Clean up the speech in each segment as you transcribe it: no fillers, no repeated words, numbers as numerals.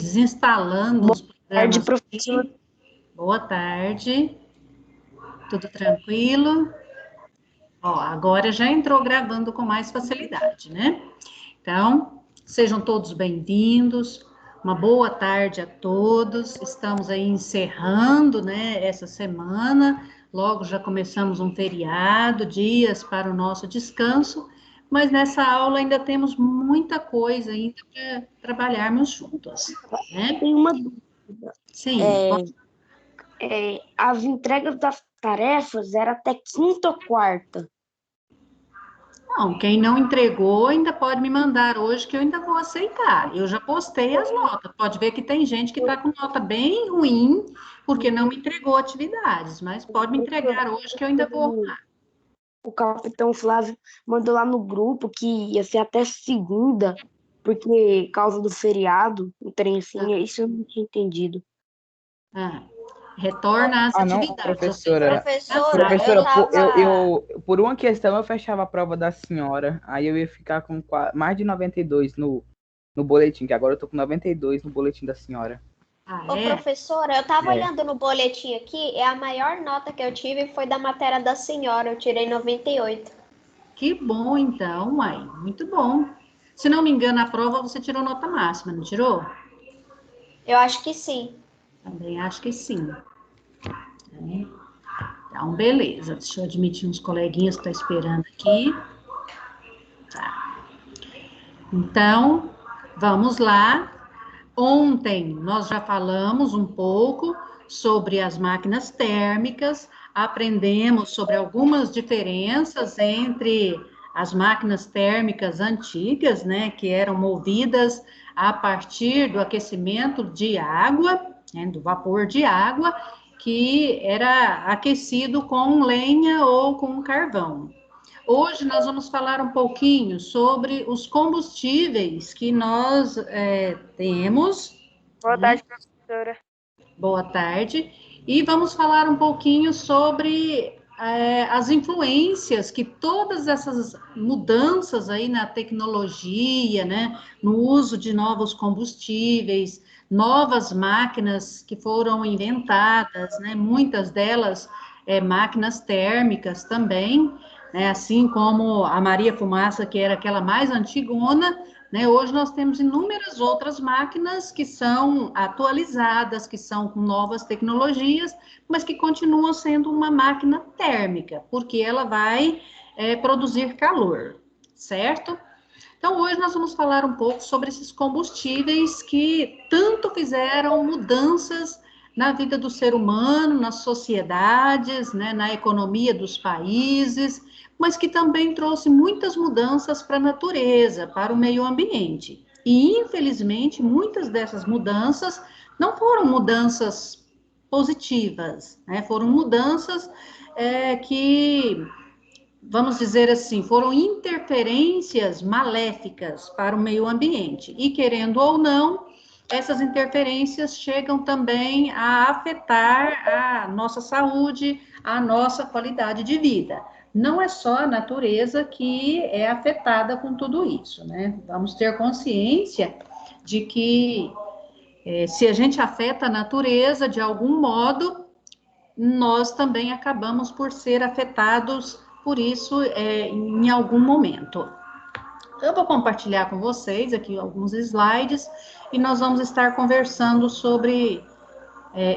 Desinstalando os Boa tarde, programas professor. aqui. Boa tarde. Tudo tranquilo? Ó, agora já entrou gravando com mais facilidade, né? Então, sejam todos bem-vindos. Uma boa tarde a todos. Estamos aí encerrando, né, essa semana. Logo já começamos um feriado, dias para o nosso descanso, mas nessa aula ainda temos muita coisa ainda para trabalharmos juntos, né? Tem uma dúvida. Sim. As entregas das tarefas eram até quinta ou quarta? Não, quem não entregou ainda pode me mandar hoje que eu ainda vou aceitar. Eu já postei as notas. Pode ver que tem gente que está com nota bem ruim porque não me entregou atividades, mas pode me entregar hoje que eu ainda vou arrumar. O capitão Flávio mandou lá no grupo que ia ser até segunda, porque causa do feriado, um trem assim, isso eu não tinha entendido. Retorna às não, atividades. professora. Professora, por uma questão eu fechava a prova da senhora, aí eu ia ficar com mais de 92 no boletim, que agora eu tô com 92 no boletim da senhora. Ô, professora, eu estava olhando no boletim aqui, a maior nota que eu tive foi da matéria da senhora, eu tirei 98. Que bom, então, mãe. Muito bom. Se não me engano, a prova você tirou nota máxima, não tirou? Eu acho que sim. Também acho que sim. Então, beleza. Deixa eu admitir uns coleguinhas que estão esperando aqui. Tá. Então, vamos lá. Ontem nós já falamos um pouco sobre as máquinas térmicas, aprendemos sobre algumas diferenças entre as máquinas térmicas antigas, né, que eram movidas a partir do aquecimento de água, né, do vapor de água, que era aquecido com lenha ou com carvão. Hoje nós vamos falar um pouquinho sobre os combustíveis que nós temos. Boa tarde, professora. Boa tarde. E vamos falar um pouquinho sobre as influências que todas essas mudanças aí na tecnologia, né, no uso de novos combustíveis, novas máquinas que foram inventadas, né, muitas delas máquinas térmicas também, né, assim como a Maria Fumaça, que era aquela mais antigona, né, hoje nós temos inúmeras outras máquinas que são atualizadas, que são com novas tecnologias, mas que continuam sendo uma máquina térmica, porque ela vai produzir calor, certo? Então, hoje nós vamos falar um pouco sobre esses combustíveis que tanto fizeram mudanças na vida do ser humano, nas sociedades, né, na economia dos países, mas que também trouxe muitas mudanças para a natureza, para o meio ambiente. E, infelizmente, muitas dessas mudanças não foram mudanças positivas, né, foram mudanças que, vamos dizer assim, foram interferências maléficas para o meio ambiente. E, querendo ou não, essas interferências chegam também a afetar a nossa saúde, a nossa qualidade de vida. Não é só a natureza que é afetada com tudo isso, né? Vamos ter consciência de que se a gente afeta a natureza de algum modo, nós também acabamos por ser afetados por isso em algum momento. Eu vou compartilhar com vocês aqui alguns slides e nós vamos estar conversando sobre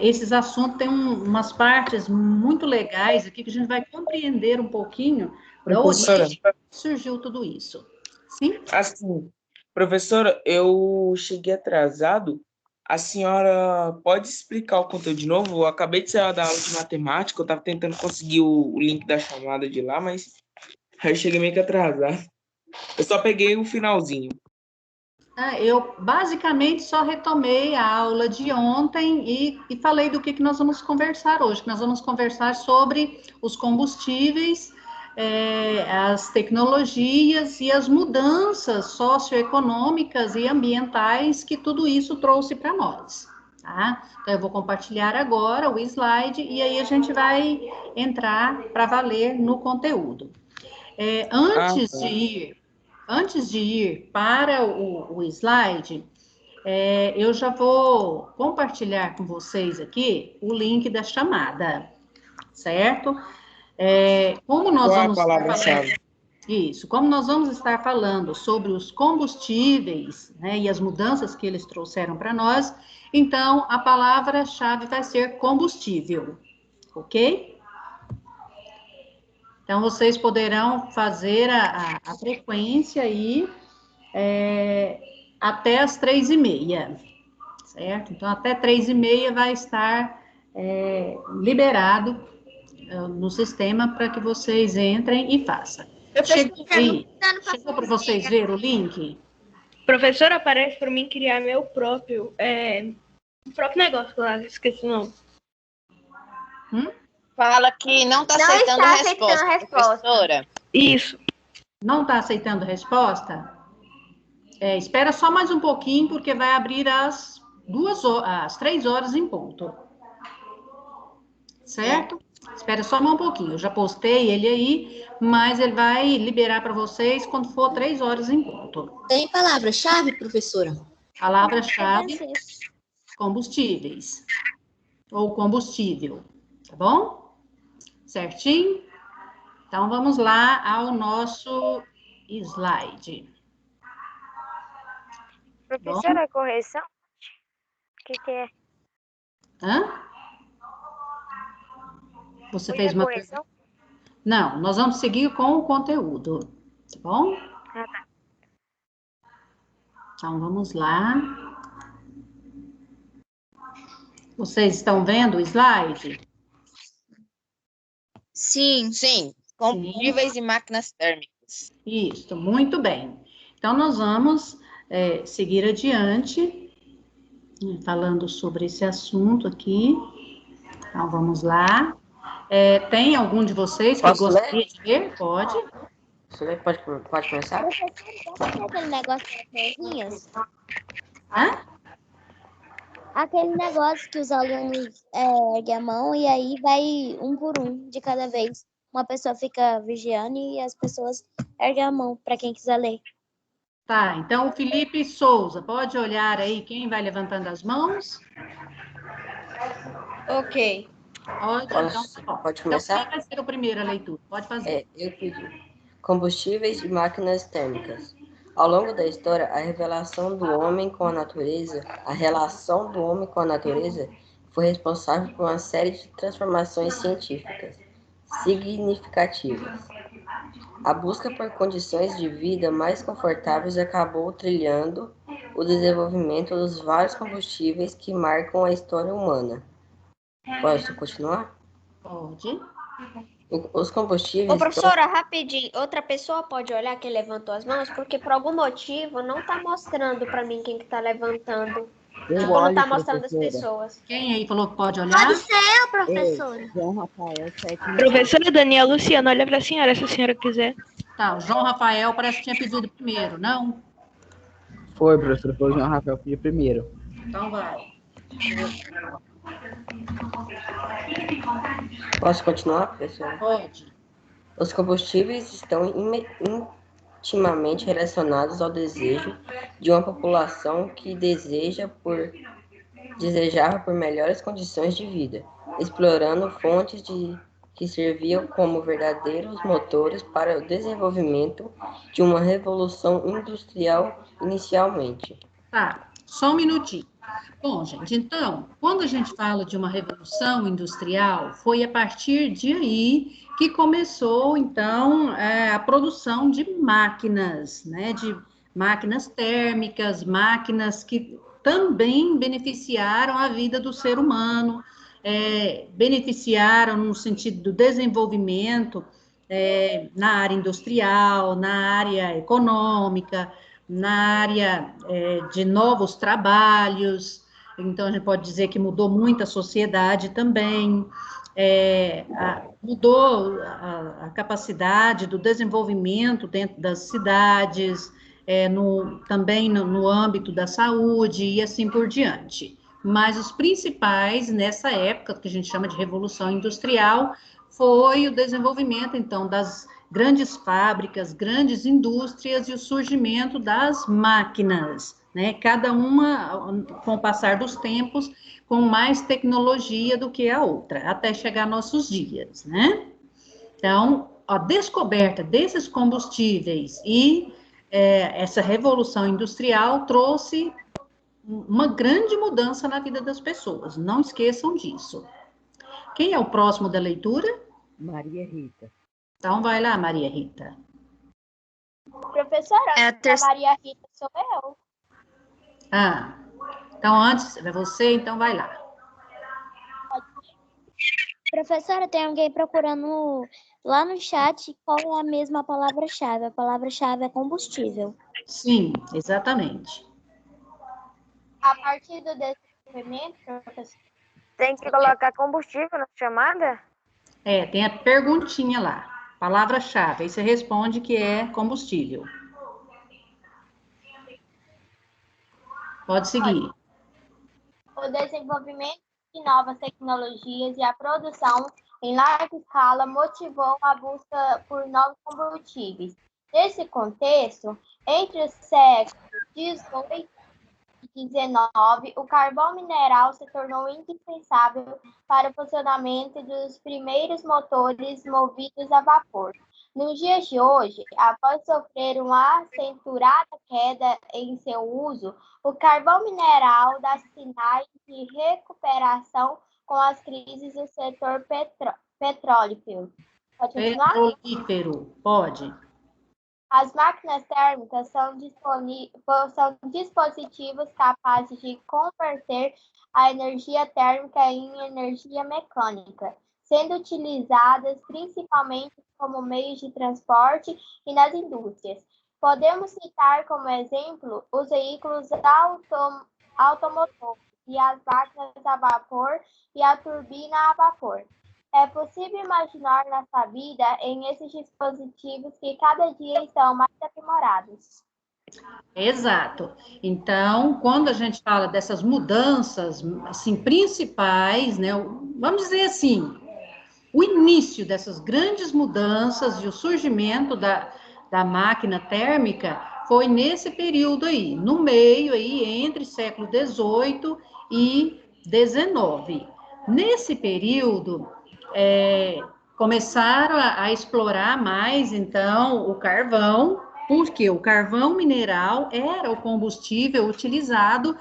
esses assuntos. Tem umas partes muito legais aqui que a gente vai compreender um pouquinho da origem que surgiu tudo isso. Sim? Assim, professora, eu cheguei atrasado. A senhora pode explicar o conteúdo de novo? Eu acabei de sair da aula de matemática, eu estava tentando conseguir o link da chamada de lá, mas aí eu cheguei meio que atrasado. Eu só peguei o finalzinho. Eu basicamente só retomei a aula de ontem e falei do que nós vamos conversar hoje. Nós vamos conversar sobre os combustíveis, as tecnologias e as mudanças socioeconômicas e ambientais que tudo isso trouxe para nós. Tá? Então, eu vou compartilhar agora o slide e aí a gente vai entrar para valer no conteúdo. Antes de ir para o slide, eu já vou compartilhar com vocês aqui o link da chamada, certo? Como nós Qual a vamos estar palavra-chave? Isso, como nós vamos estar falando sobre os combustíveis, né, e as mudanças que eles trouxeram para nós, então a palavra-chave vai ser combustível, ok? Então vocês poderão fazer a frequência aí até as 3h30, certo? Então até 3h30 vai estar liberado no sistema para que vocês entrem e façam. Chegou aí? Chegou para vocês ver o link? Professor, aparece para mim criar meu próprio negócio lá, esqueci o nome. Fala que não está aceitando a resposta, professora. Isso. Não está aceitando resposta? Espera só mais um pouquinho, porque vai abrir às 3h em ponto. Certo? Espera só mais um pouquinho. Eu já postei ele aí, mas ele vai liberar para vocês quando for 3h em ponto. Tem palavra-chave, professora? Palavra-chave, combustíveis. Ou combustível. Tá bom? Certinho? Então, vamos lá ao nosso slide. Professora, correção? O que é? Hã? Você fez uma correção? Não, nós vamos seguir com o conteúdo, tá bom? Ah, tá. Então, vamos lá. Vocês estão vendo o slide? Sim. Combustíveis e máquinas térmicas. Isso, muito bem. Então, nós vamos seguir adiante, falando sobre esse assunto aqui. Então, vamos lá. Tem algum de vocês que gostaria de ver? Pode. Pode começar? Sabe aquele negócio das mãozinhas? Hã? Aquele negócio que os alunos erguem a mão e aí vai um por um de cada vez. Uma pessoa fica vigiando e as pessoas erguem a mão para quem quiser ler. Tá, então o Felipe Souza, pode olhar aí quem vai levantando as mãos? Ok. Pode começar? Então, quem vai ser o primeiro a leitura? Pode fazer. Eu pedi. Combustíveis e máquinas térmicas. Ao longo da história, a relação do homem com a natureza foi responsável por uma série de transformações científicas significativas. A busca por condições de vida mais confortáveis acabou trilhando o desenvolvimento dos vários combustíveis que marcam a história humana. Posso continuar? Pode. Os combustíveis... Ô, professora, rapidinho, outra pessoa pode olhar quem levantou as mãos? Porque por algum motivo não está mostrando para mim quem que está levantando. Não está mostrando as pessoas. Quem aí falou que pode olhar? Pode ser eu, professora. João Rafael, Professora Daniela Luciana, olha para a senhora, se a senhora quiser. Tá, o João Rafael parece que tinha pedido primeiro, não? Foi, professor, foi o João Rafael que pediu primeiro. Então vai. Posso continuar, professor? Pode. Os combustíveis estão intimamente relacionados ao desejo de uma população que desejava por melhores condições de vida, explorando fontes que serviam como verdadeiros motores para o desenvolvimento de uma revolução industrial inicialmente. Tá, só um minutinho. Bom, gente, então, quando a gente fala de uma revolução industrial, foi a partir de aí que começou, então, a produção de máquinas, né, de máquinas térmicas, máquinas que também beneficiaram a vida do ser humano, beneficiaram no sentido do desenvolvimento na área industrial, na área econômica, na área de novos trabalhos. Então, a gente pode dizer que mudou muito a sociedade também, mudou a capacidade do desenvolvimento dentro das cidades, também no âmbito da saúde e assim por diante. Mas os principais, nessa época, que a gente chama de Revolução Industrial, foi o desenvolvimento, então, das grandes fábricas, grandes indústrias e o surgimento das máquinas, né? Cada uma, com o passar dos tempos, com mais tecnologia do que a outra, até chegar aos nossos dias, né? Então, a descoberta desses combustíveis e essa revolução industrial trouxe uma grande mudança na vida das pessoas. Não esqueçam disso. Quem é o próximo da leitura? Maria Rita. Então, vai lá, Maria Rita. Professora, a Maria Rita sou eu. Ah, então antes é você, então vai lá. Professora, tem alguém procurando lá no chat qual é a mesma palavra-chave. A palavra-chave é combustível. Sim, exatamente. A partir do desenvolvimento, professor, tem que colocar combustível na chamada? Tem a perguntinha lá. Palavra-chave. Aí você responde que é combustível. Pode seguir. O desenvolvimento de novas tecnologias e a produção em larga escala motivou a busca por novos combustíveis. Nesse contexto, entre os séculos XVIII e XIX, o carvão mineral se tornou indispensável para o funcionamento dos primeiros motores movidos a vapor. Nos dias de hoje, após sofrer uma acentuada queda em seu uso, o carvão mineral dá sinais de recuperação com as crises do setor petrolífero. Pode continuar? Petrolífero, pode. As máquinas térmicas são dispositivos capazes de converter a energia térmica em energia mecânica, sendo utilizadas principalmente como meios de transporte e nas indústrias. Podemos citar como exemplo os veículos automotores e as máquinas a vapor e a turbina a vapor. É possível imaginar nossa vida em esses dispositivos que cada dia estão mais aprimorados. Exato. Então, quando a gente fala dessas mudanças, assim, principais, né, vamos dizer assim, o início dessas grandes mudanças e o surgimento da máquina térmica foi nesse período aí, no meio aí, entre século XVIII e XIX. Nesse período, começaram a explorar mais, então, o carvão, porque o carvão mineral era o combustível utilizado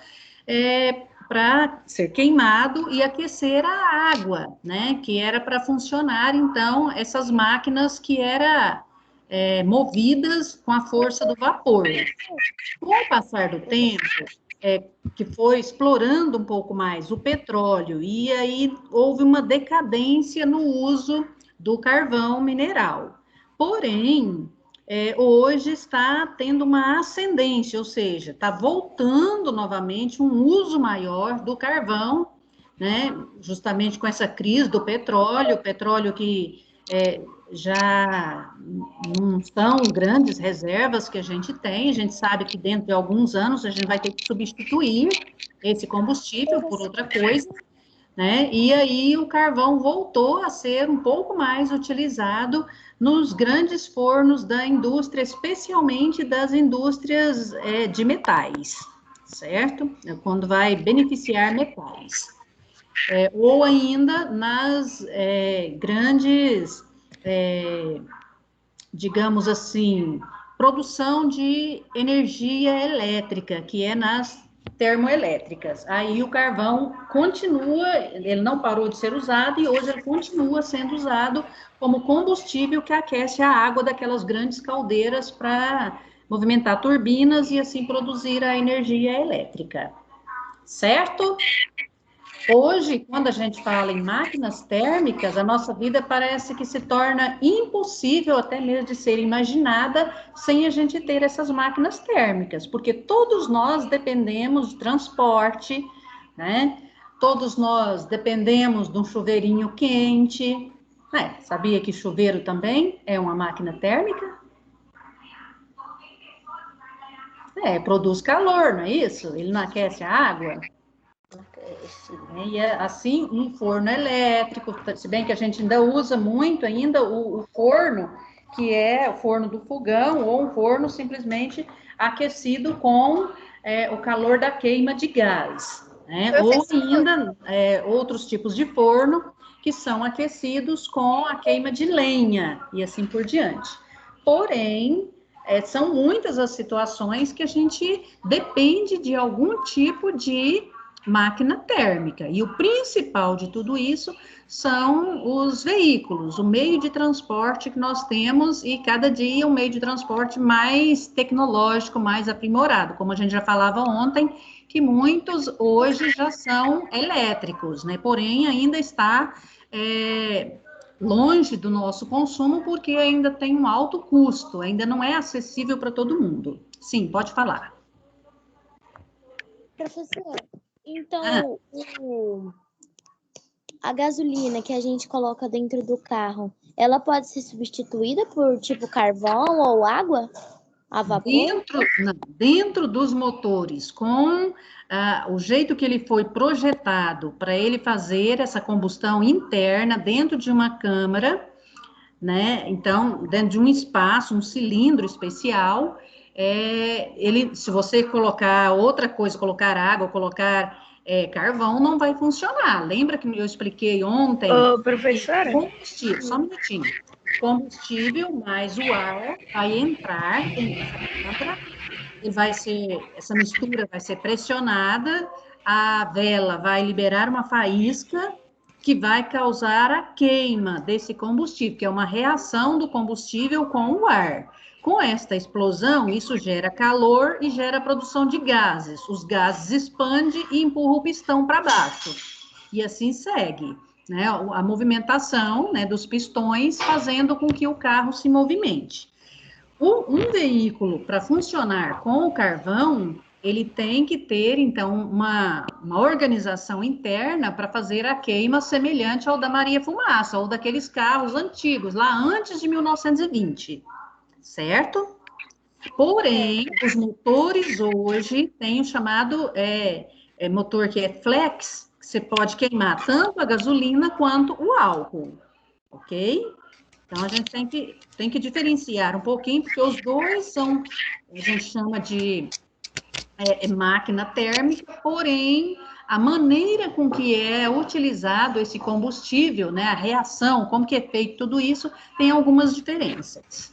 para ser queimado e aquecer a água, né? Que era para funcionar, então, essas máquinas que eram movidas com a força do vapor. Com o passar do tempo, que foi explorando um pouco mais o petróleo, e aí houve uma decadência no uso do carvão mineral. Porém, hoje está tendo uma ascendência, ou seja, está voltando novamente um uso maior do carvão, né? Justamente com essa crise do petróleo que já não são grandes reservas que a gente tem, a gente sabe que dentro de alguns anos a gente vai ter que substituir esse combustível por outra coisa, né? E aí o carvão voltou a ser um pouco mais utilizado nos grandes fornos da indústria, especialmente das indústrias de metais, certo? Quando vai beneficiar metais. Ou ainda nas grandes, digamos assim, produção de energia elétrica, que é nas termoelétricas. Aí o carvão continua, ele não parou de ser usado e hoje ele continua sendo usado como combustível que aquece a água daquelas grandes caldeiras para movimentar turbinas e assim produzir a energia elétrica. Certo? Hoje, quando a gente fala em máquinas térmicas, a nossa vida parece que se torna impossível até mesmo de ser imaginada sem a gente ter essas máquinas térmicas, porque todos nós dependemos de transporte, né? Todos nós dependemos de um chuveirinho quente. Sabia que chuveiro também é uma máquina térmica? Produz calor, não é isso? Ele não aquece a água? E assim, um forno elétrico, se bem que a gente ainda usa muito ainda o forno, que é o forno do fogão, ou um forno simplesmente aquecido com o calor da queima de gás, né? Ou ainda outros tipos de forno que são aquecidos com a queima de lenha e assim por diante. Porém, são muitas as situações que a gente depende de algum tipo de máquina térmica. E o principal de tudo isso são os veículos, o meio de transporte que nós temos, e cada dia um meio de transporte mais tecnológico, mais aprimorado, como a gente já falava ontem, que muitos hoje já são elétricos, né? Porém, ainda está longe do nosso consumo, porque ainda tem um alto custo, ainda não é acessível para todo mundo. Sim, pode falar. Professor, então a gasolina que a gente coloca dentro do carro, ela pode ser substituída por tipo carvão ou água? A vapor? Dentro dos motores, com o jeito que ele foi projetado para ele fazer essa combustão interna dentro de uma câmara, né? Então, dentro de um espaço, um cilindro especial, se você colocar outra coisa, colocar água, colocar carvão, não vai funcionar. Lembra que eu expliquei ontem? Professora? Combustível, só um minutinho. Combustível mais o ar vai entrar essa mistura vai ser pressionada, a vela vai liberar uma faísca que vai causar a queima desse combustível, que é uma reação do combustível com o ar. Com esta explosão, isso gera calor e gera produção de gases. Os gases expandem e empurram o pistão para baixo. E assim segue, né? A movimentação, né, dos pistões, fazendo com que o carro se movimente. Um veículo, para funcionar com o carvão, ele tem que ter, então, uma organização interna para fazer a queima semelhante ao da Maria Fumaça, ou daqueles carros antigos, lá antes de 1920, certo? Porém, os motores hoje têm o chamado motor que é flex, que você pode queimar tanto a gasolina quanto o álcool, ok? Então, a gente tem que diferenciar um pouquinho, porque os dois são, a gente chama de máquina térmica, porém, a maneira com que é utilizado esse combustível, né, a reação, como que é feito tudo isso, tem algumas diferenças.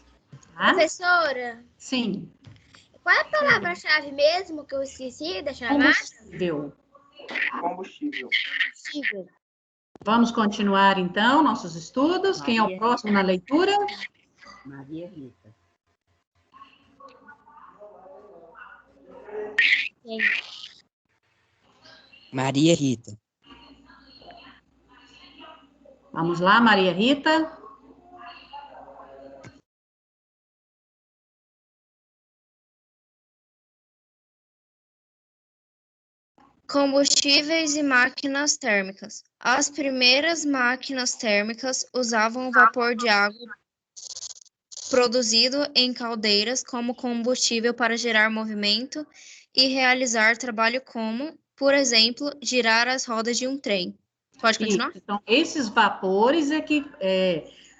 Tá? Professora? Sim. Qual é a palavra-chave mesmo que eu esqueci da chamada? Combustível. Vamos continuar, então, nossos estudos. Quem é o próximo na leitura? Maria Rita. Maria Rita. Vamos lá, Maria Rita. Combustíveis e máquinas térmicas. As primeiras máquinas térmicas usavam vapor de água produzido em caldeiras como combustível para gerar movimento e realizar trabalho como, por exemplo, girar as rodas de um trem. Pode continuar? Então, esses vapores que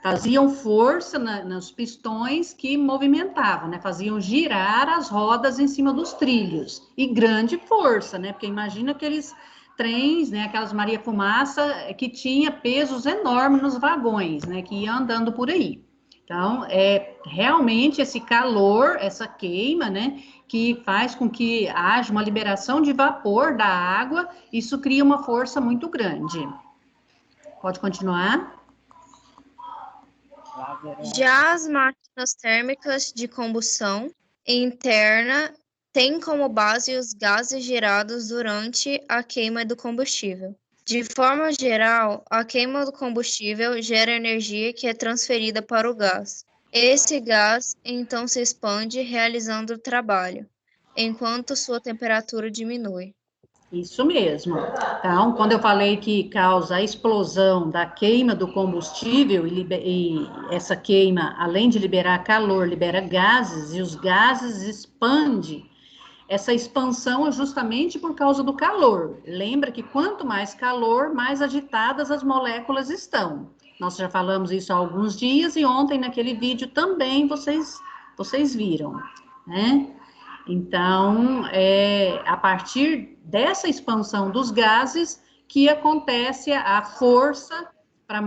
faziam força nos pistões que movimentavam, né? Faziam girar as rodas em cima dos trilhos. E grande força, né? Porque imagina aqueles trens, né? Aquelas Maria Fumaça que tinha pesos enormes nos vagões, né? Que ia andando por aí. Então, realmente esse calor, essa queima, né? Que faz com que haja uma liberação de vapor da água, isso cria uma força muito grande. Pode continuar. Já as máquinas térmicas de combustão interna têm como base os gases gerados durante a queima do combustível. De forma geral, a queima do combustível gera energia que é transferida para o gás. Esse gás, então, se expande realizando o trabalho, enquanto sua temperatura diminui. Isso mesmo. Então, quando eu falei que causa a explosão da queima do combustível, e essa queima, além de liberar calor, libera gases, e os gases expandem. Essa expansão é justamente por causa do calor. Lembra que quanto mais calor, mais agitadas as moléculas estão. Nós já falamos isso há alguns dias, e ontem naquele vídeo também vocês viram, né? Então, é a partir dessa expansão dos gases que acontece a força para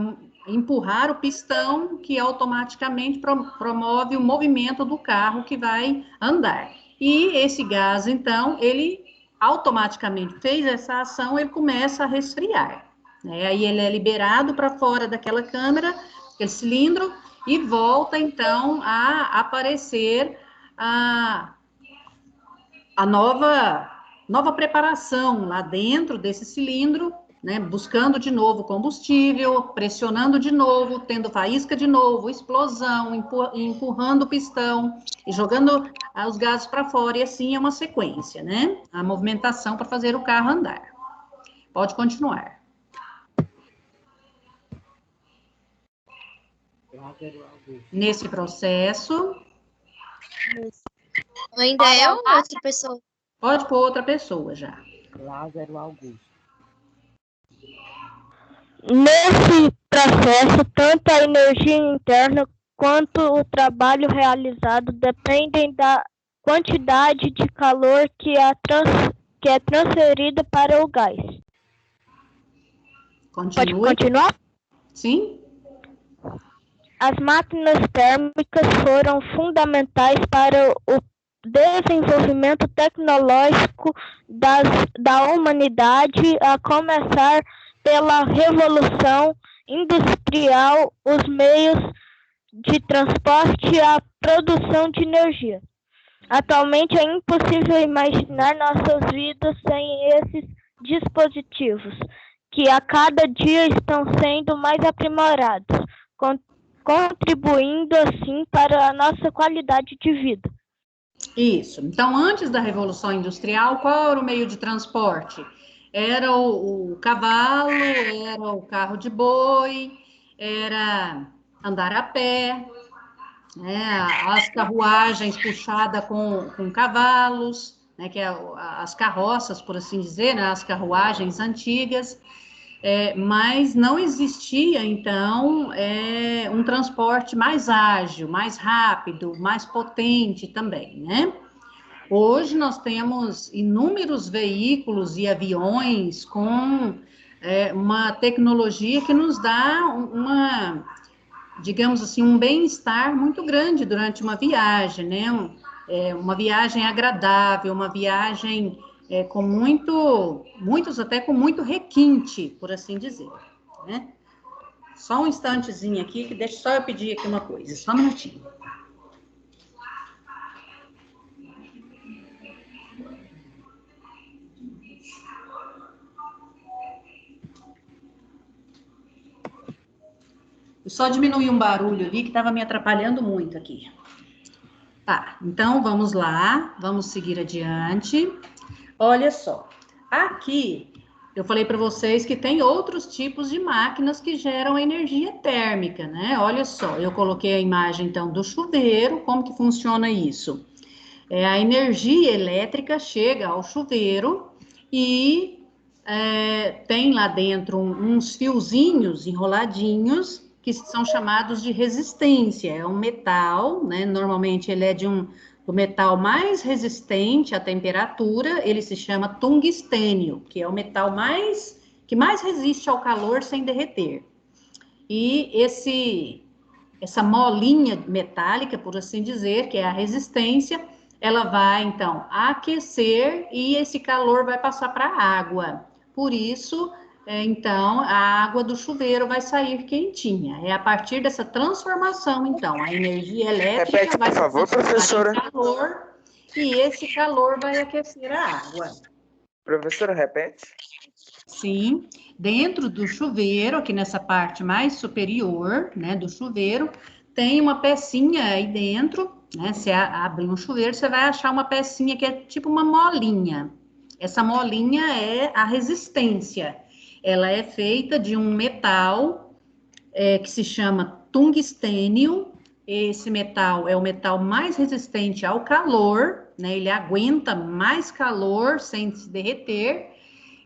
empurrar o pistão, que automaticamente promove o movimento do carro que vai andar. E esse gás, então, ele automaticamente fez essa ação, ele começa a resfriar, né? Aí ele é liberado para fora daquela câmara, aquele cilindro, e volta, então, a aparecer a nova preparação lá dentro desse cilindro, né, buscando de novo combustível, pressionando de novo, tendo faísca de novo, explosão, empurrando o pistão e jogando os gases para fora, e assim é uma sequência, né? A movimentação para fazer o carro andar. Pode continuar. Nesse processo... Ainda é outra pessoa? Pode pôr outra pessoa já. Lázaro Augusto. Nesse processo, tanto a energia interna quanto o trabalho realizado dependem da quantidade de calor que é transferida para o gás. Continue. Pode continuar? Sim. As máquinas térmicas foram fundamentais para o desenvolvimento tecnológico da humanidade, a começar pela Revolução Industrial, os meios de transporte e a produção de energia. Atualmente é impossível imaginar nossas vidas sem esses dispositivos, que a cada dia estão sendo mais aprimorados, contribuindo assim para a nossa qualidade de vida. Isso. Então, antes da Revolução Industrial, qual era o meio de transporte? Era o cavalo, era o carro de boi, era andar a pé, né? As carruagens puxadas com cavalos, né? Que é as carroças, por assim dizer, né? As carruagens antigas. Mas não existia, então, um transporte mais ágil, mais rápido, mais potente também, né? Hoje nós temos inúmeros veículos e aviões com uma tecnologia que nos dá digamos assim, um bem-estar muito grande durante uma viagem, né? Uma viagem agradável, uma viagem com muitos até com muito requinte, por assim dizer, né? Só um instantezinho aqui, que deixa só eu pedir aqui uma coisa, só um minutinho. Eu só diminuí um barulho ali que estava me atrapalhando muito aqui. Tá, então vamos lá, vamos seguir adiante. Olha só, aqui eu falei para vocês que tem outros tipos de máquinas que geram energia térmica, né? Olha só, eu coloquei a imagem então do chuveiro, como que funciona isso? A energia elétrica chega ao chuveiro e tem lá dentro uns fiozinhos enroladinhos que são chamados de resistência. É um metal, né? Normalmente ele é do metal mais resistente à temperatura, ele se chama tungstênio, que é o metal que mais resiste ao calor sem derreter. E essa molinha metálica, por assim dizer, que é a resistência, ela vai, então, aquecer e esse calor vai passar para a água. Por isso, então, a água do chuveiro vai sair quentinha. É a partir dessa transformação, então, a energia elétrica Repete, vai por favor, professora. em calor e esse calor vai aquecer a água. Professora, repete. Sim, dentro do chuveiro, aqui nessa parte mais superior, né, do chuveiro, tem uma pecinha aí dentro, né? Você abre um chuveiro, você vai achar uma pecinha que é tipo uma molinha. Essa molinha é a resistência. Ela é feita de um metal que se chama tungstênio. Esse metal é o metal mais resistente ao calor, né? Ele aguenta mais calor sem se derreter.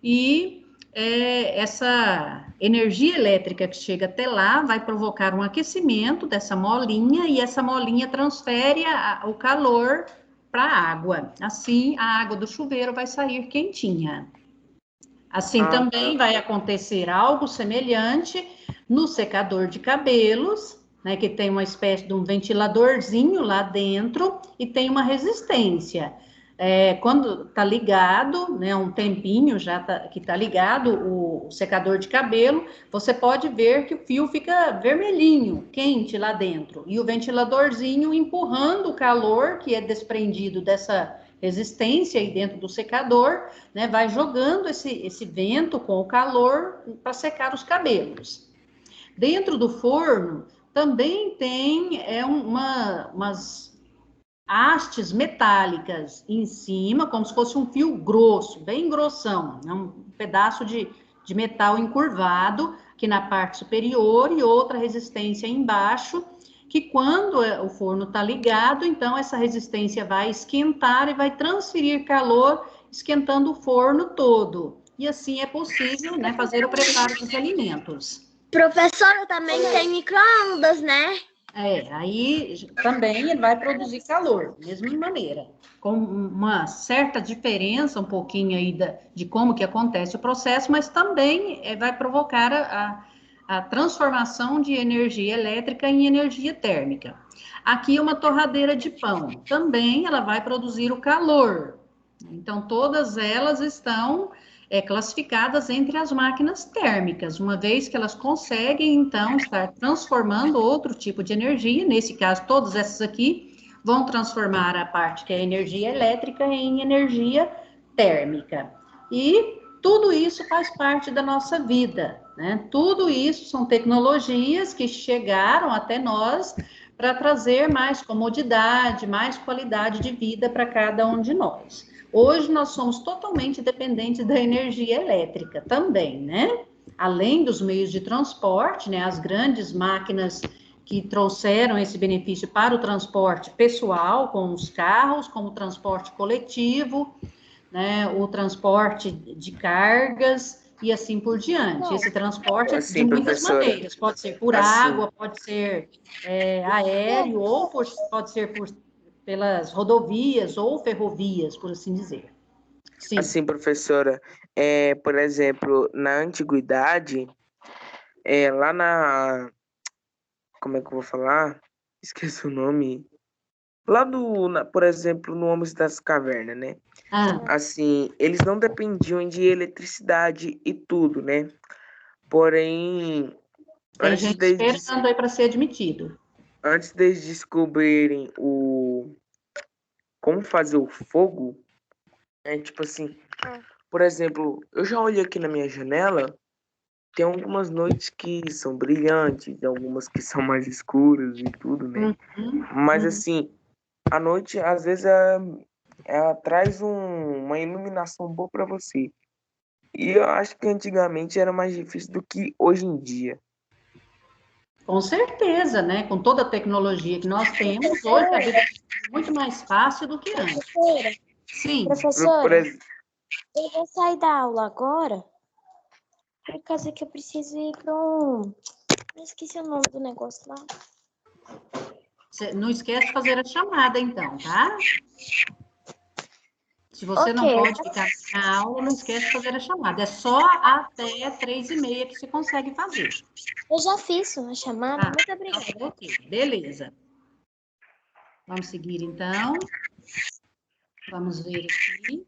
E essa energia elétrica que chega até lá vai provocar um aquecimento dessa molinha e essa molinha transfere o calor para a água. Assim, a água do chuveiro vai sair quentinha. Assim também vai acontecer algo semelhante no secador de cabelos, né, que tem uma espécie de um ventiladorzinho lá dentro e tem uma resistência. Quando está ligado, né, um tempinho que está ligado o secador de cabelo, você pode ver que o fio fica vermelhinho, quente lá dentro, e o ventiladorzinho empurrando o calor que é desprendido dessa resistência aí dentro do secador, né, vai jogando esse vento com o calor para secar os cabelos. Dentro do forno também tem umas hastes metálicas em cima, como se fosse um fio grosso, bem grossão, né, um pedaço de metal encurvado aqui na parte superior e outra resistência embaixo, que quando o forno está ligado, então essa resistência vai esquentar e vai transferir calor, esquentando o forno todo. E assim é possível, né, fazer o preparo dos alimentos. Professora, também tem micro-ondas, né? Aí também ele vai produzir calor, da mesma maneira, com uma certa diferença, um pouquinho aí de como que acontece o processo, mas também vai provocar a transformação de energia elétrica em energia térmica. Aqui uma torradeira de pão, também ela vai produzir o calor. Então, todas elas estão classificadas entre as máquinas térmicas, uma vez que elas conseguem, então, estar transformando outro tipo de energia, nesse caso, todas essas aqui vão transformar a parte que é energia elétrica em energia térmica. E tudo isso faz parte da nossa vida, né? Tudo isso são tecnologias que chegaram até nós para trazer mais comodidade, mais qualidade de vida para cada um de nós. Hoje nós somos totalmente dependentes da energia elétrica também, né? Além dos meios de transporte, né? As grandes máquinas que trouxeram esse benefício para o transporte pessoal, com os carros, como o transporte coletivo, né? O transporte de cargas e assim por diante. Esse transporte de muitas maneiras, pode ser por água, pode ser aéreo, ou pode ser pelas rodovias ou ferrovias, por assim dizer. Sim. Assim, professora, por exemplo, na antiguidade, lá na... Como é que eu vou falar? Esqueci o nome. Lá por exemplo, no Homens das Cavernas, né? Assim, eles não dependiam de eletricidade e tudo, né? Porém... Tem gente esperando aí para ser admitido. Antes de descobrirem como fazer o fogo, tipo assim, por exemplo, eu já olhei aqui na minha janela, tem algumas noites que são brilhantes, algumas que são mais escuras e tudo, né? Mas assim, a noite às vezes ela traz uma iluminação boa para você. E eu acho que antigamente era mais difícil do que hoje em dia. Com certeza, né? Com toda a tecnologia que nós temos, hoje a vida é muito mais fácil do que antes. Professora, sim. Professora, eu vou sair da aula agora, por causa que eu preciso ir para um... Eu esqueci o nome do negócio lá. Você não esquece de fazer a chamada, então, tá? Se você não pode ficar na aula, não esquece de fazer a chamada. É só até 3h30 que você consegue fazer. Eu já fiz uma chamada, muito obrigada. Ok, beleza. Vamos seguir, então. Vamos ver aqui.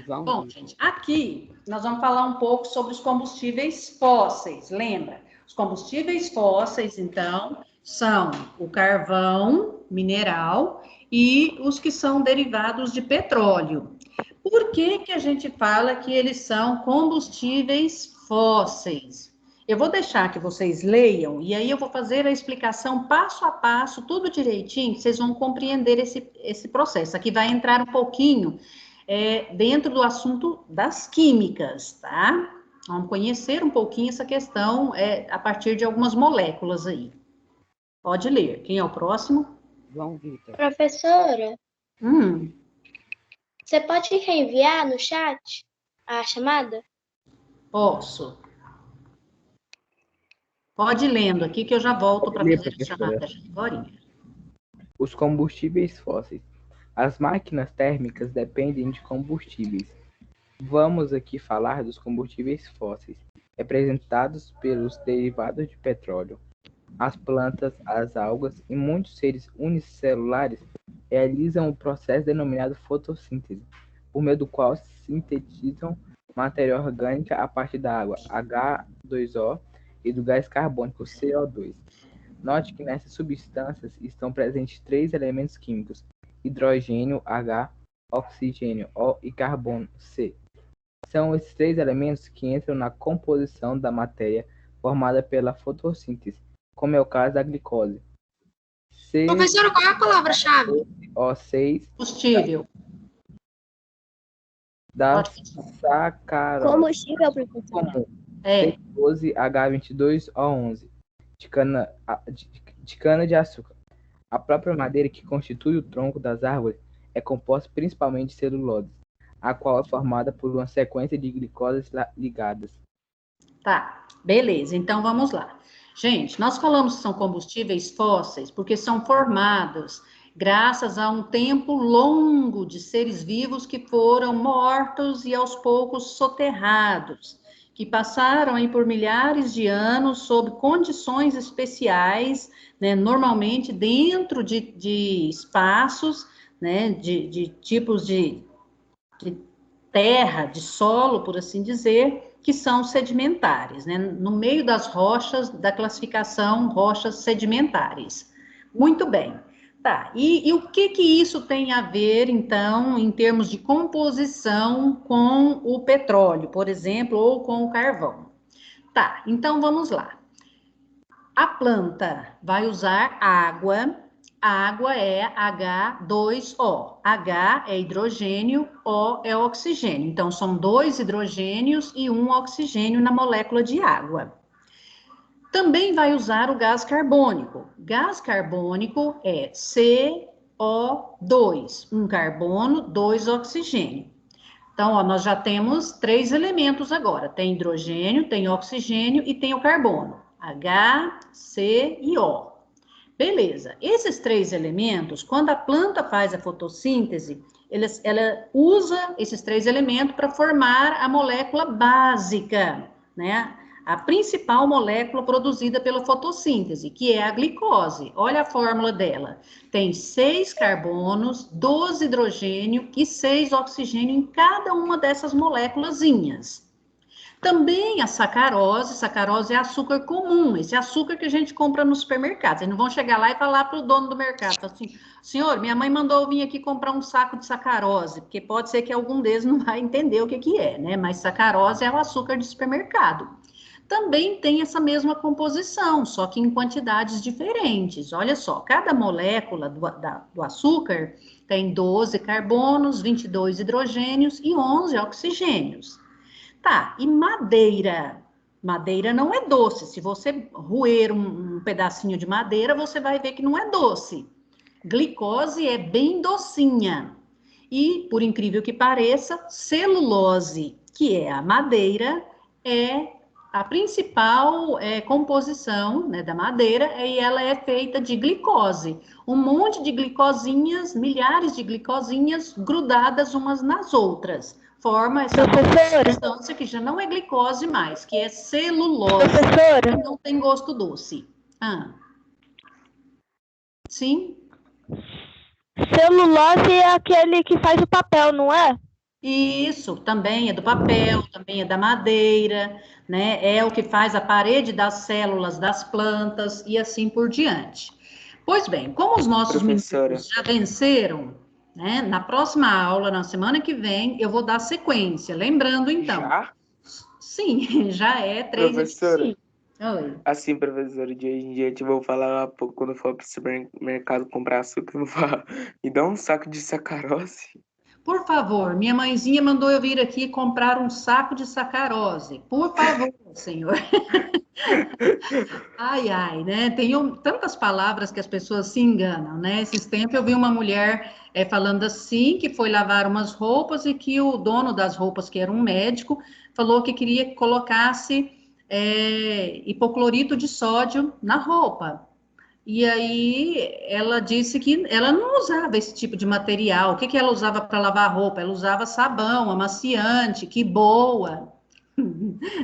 Bom, gente, aqui nós vamos falar um pouco sobre os combustíveis fósseis. Lembra? Os combustíveis fósseis, então, são o carvão mineral e os que são derivados de petróleo. Por que a gente fala que eles são combustíveis fósseis? Eu vou deixar que vocês leiam e aí eu vou fazer a explicação passo a passo, tudo direitinho, que vocês vão compreender esse processo. Aqui vai entrar um pouquinho dentro do assunto das químicas, tá? Vamos conhecer um pouquinho essa questão a partir de algumas moléculas aí. Pode ler. Quem é o próximo? João Vitor. Professora, você pode reenviar no chat a chamada? Posso. Pode ir lendo aqui que eu já volto para fazer a chamada agora. Os combustíveis fósseis. As máquinas térmicas dependem de combustíveis. Vamos aqui falar dos combustíveis fósseis, representados pelos derivados de petróleo. As plantas, as algas e muitos seres unicelulares realizam o processo denominado fotossíntese, por meio do qual sintetizam matéria orgânica a partir da água, H2O, e do gás carbônico, CO2. Note que nessas substâncias estão presentes 3 elementos químicos: hidrogênio, H, oxigênio, O e carbono, C. São esses 3 elementos que entram na composição da matéria formada pela fotossíntese, como é o caso da glicose. Professora, qual é a palavra-chave? O6 combustível. Da sacarose. Combustível, professor. Comum. C12H22O11. De cana de açúcar. A própria madeira que constitui o tronco das árvores é composta principalmente de celulose, a qual é formada por uma sequência de glicoses ligadas. Tá, beleza. Então, vamos lá. Gente, nós falamos que são combustíveis fósseis porque são formados graças a um tempo longo de seres vivos que foram mortos e aos poucos soterrados, que passaram aí por milhares de anos sob condições especiais, né, normalmente dentro de espaços, né, de tipos de terra, de solo, por assim dizer, que são sedimentares, né, no meio das rochas, da classificação rochas sedimentares. Muito bem. Tá, e o que isso tem a ver, então, em termos de composição com o petróleo, por exemplo, ou com o carvão? Tá, então vamos lá. A planta vai usar água, a água é H2O, H é hidrogênio, O é oxigênio, então são 2 hidrogênios e 1 oxigênio na molécula de água. Também vai usar o gás carbônico. Gás carbônico é CO2, 1 carbono, 2 oxigênio. Então, ó, nós já temos 3 elementos agora. Tem hidrogênio, tem oxigênio e tem o carbono. H, C e O. Beleza. Esses 3 elementos, quando a planta faz a fotossíntese, ela usa esses 3 elementos para formar a molécula básica, né? A principal molécula produzida pela fotossíntese, que é a glicose. Olha a fórmula dela. Tem 6 carbonos, 12 hidrogênio e 6 oxigênio em cada uma dessas moléculazinhas. Também a sacarose é açúcar comum, esse açúcar que a gente compra no supermercado. Vocês não vão chegar lá e falar para o dono do mercado, assim, senhor, minha mãe mandou eu vir aqui comprar um saco de sacarose, porque pode ser que algum deles não vai entender o que é, né? Mas sacarose é o açúcar de supermercado. Também tem essa mesma composição, só que em quantidades diferentes. Olha só, cada molécula do açúcar tem 12 carbonos, 22 hidrogênios e 11 oxigênios. Tá, e madeira? Madeira não é doce. Se você roer um pedacinho de madeira, você vai ver que não é doce. Glicose é bem docinha. E, por incrível que pareça, celulose, que é a madeira, é a principal composição, né, da madeira, e ela é feita de glicose. Um monte de glicosinhas, milhares de glicosinhas grudadas umas nas outras. Forma essa substância que já não é glicose mais, que é celulose. Professora. Que não tem gosto doce. Sim? Celulose é aquele que faz o papel, não é? Isso, também é do papel, também é da madeira, né? É o que faz a parede das células das plantas e assim por diante. Pois bem, como os nossos meninos já venceram, né? Na próxima aula, na semana que vem, eu vou dar sequência. Lembrando, então. Já? Sim, já é 3 Professora, e 5. Oi. Assim, professora, de hoje em dia, eu vou falar quando eu for para o supermercado comprar açúcar, eu vou falar, me dá um saco de sacarose. Por favor, minha mãezinha mandou eu vir aqui comprar um saco de sacarose. Por favor, senhor. Ai, ai, né? Tem tantas palavras que as pessoas se enganam, né? Esses tempos eu vi uma mulher falando assim, que foi lavar umas roupas e que o dono das roupas, que era um médico, falou que queria que colocasse hipoclorito de sódio na roupa. E aí ela disse que ela não usava esse tipo de material. O que ela usava para lavar roupa? Ela usava sabão, amaciante, que boa,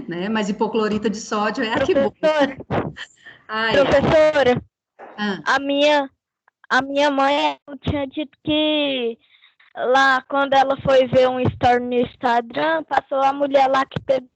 né? Mas hipoclorito de sódio é a que boa. Professora, Ah. a minha mãe tinha dito que lá, quando ela foi ver um story no Instagram, passou a mulher lá que pegou